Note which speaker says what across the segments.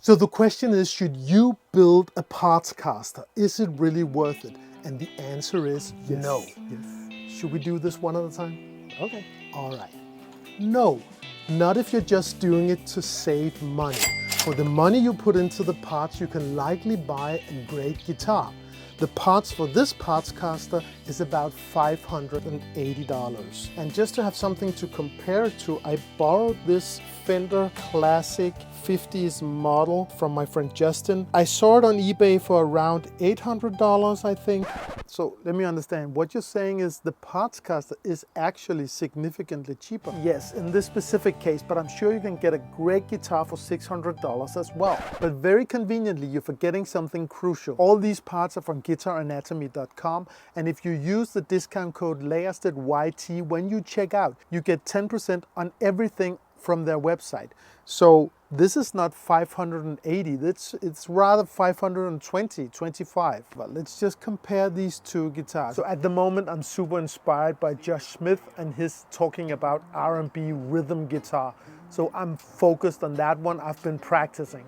Speaker 1: So the question is, should you build a Partscaster? Is it really worth it? And the answer is yes. No. Yes. Should we do this one at a time?
Speaker 2: Okay.
Speaker 1: All right. No, not if you're just doing it to save money. For the money you put into the parts, you can likely buy a great guitar. The parts for this Partscaster is about $580. And just to have something to compare it to, I borrowed this Fender Classic 50s model from my friend Justin. I saw it on eBay for around $800, I think. So let me understand, what you're saying is the Partscaster is actually significantly cheaper. Yes, in this specific case, but I'm sure you can get a great guitar for $600 as well. But very conveniently, you're forgetting something crucial. All these parts are from guitaranatomy.com, and if you use the discount code LAYERSTEDYT when you check out, you get 10% on everything from their website. So this is not 580, it's rather 520, 25. But let's just compare these two guitars. So at the moment, I'm super inspired by Josh Smith and his talking about R&B rhythm guitar. So I'm focused on that one. I've been practicing.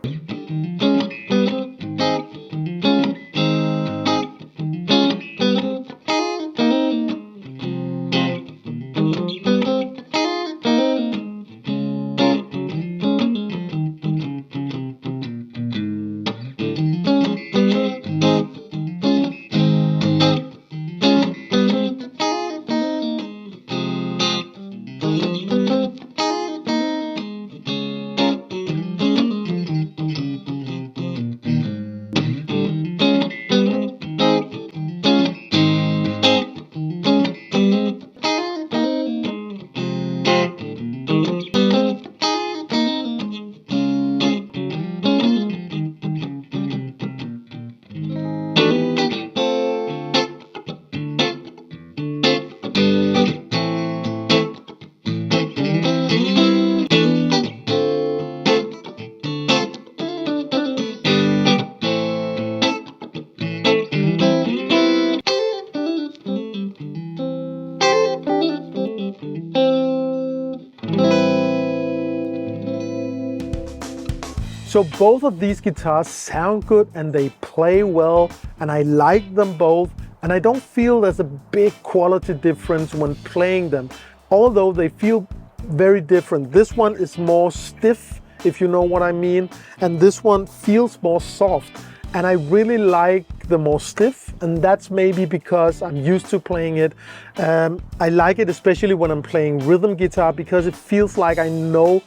Speaker 1: So both of these guitars sound good and they play well, and I like them both, and I don't feel there's a big quality difference when playing them, although they feel very different. This one is more stiff, if you know what I mean, and this one feels more soft, and I really like the more stiff, and that's maybe because I'm used to playing it. I like it especially when I'm playing rhythm guitar because it feels like I know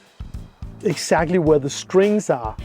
Speaker 1: exactly where the strings are.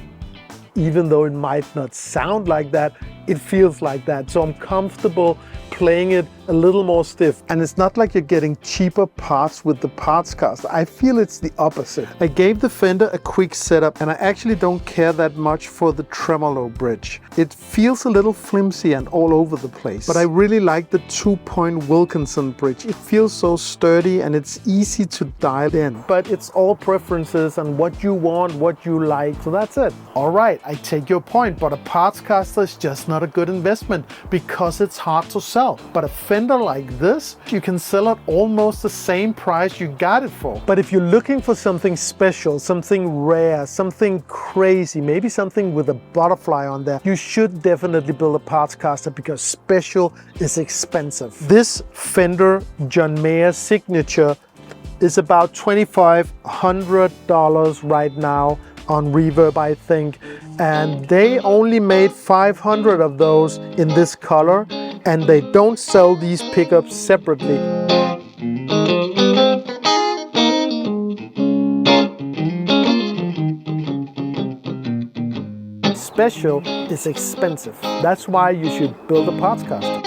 Speaker 1: Even though it might not sound like that, it feels like that. So I'm comfortable playing it a little more stiff. And it's not like you're getting cheaper parts with the Partscaster. I feel it's the opposite. I gave the Fender a quick setup, and I actually don't care that much for the tremolo bridge. It feels a little flimsy and all over the place. But I really like the 2-point Wilkinson bridge. It feels so sturdy and it's easy to dial in. But it's all preferences and what you want, what you like. So that's it. All right, I take your point, but a Partscaster is just not a good investment because it's hard to sell. But a Fender like this, you can sell at almost the same price you got it for. But if you're looking for something special, something rare, something crazy, maybe something with a butterfly on there, you should definitely build a Partscaster because special is expensive. This Fender John Mayer Signature is about $2,500 right now on Reverb, I think, and they only made 500 of those in this color, and they don't sell these pickups separately. Special is expensive. That's why you should build a Partscaster.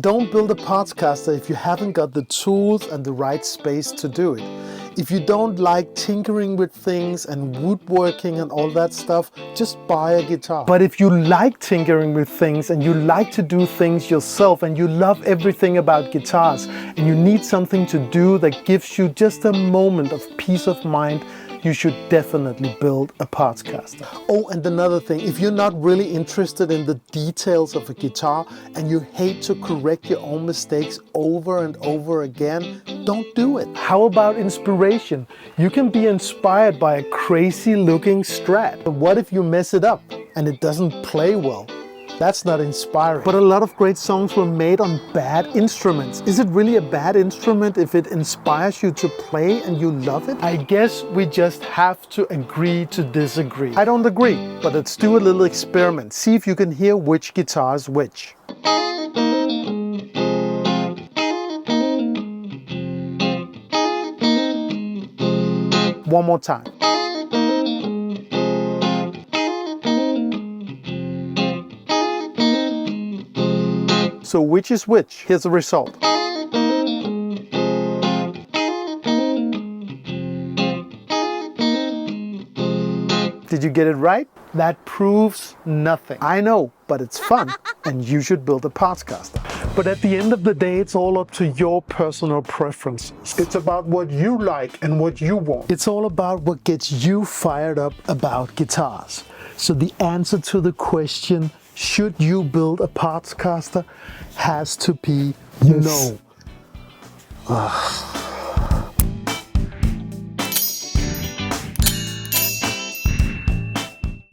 Speaker 1: Don't build a Partscaster if you haven't got the tools and the right space to do it. If you don't like tinkering with things and woodworking and all that stuff, just buy a guitar. But if you like tinkering with things and you like to do things yourself and you love everything about guitars and you need something to do that gives you just a moment of peace of mind, you should definitely build a Partscaster. Oh, and another thing, if you're not really interested in the details of a guitar and you hate to correct your own mistakes over and over again, don't do it. How about inspiration? You can be inspired by a crazy looking Strat. But what if you mess it up and it doesn't play well? That's not inspiring. But a lot of great songs were made on bad instruments. Is it really a bad instrument if it inspires you to play and you love it? I guess we just have to agree to disagree. I don't agree, but let's do a little experiment. See if you can hear which guitar is which. One more time. So which is which? Here's the result. Did you get it right? That proves nothing. I know, but it's fun and you should build a Partscaster. But at the end of the day, it's all up to your personal preference. It's about what you like and what you want. It's all about what gets you fired up about guitars. So the answer to the question, should you build a Partscaster, has to be yes. No. Ugh.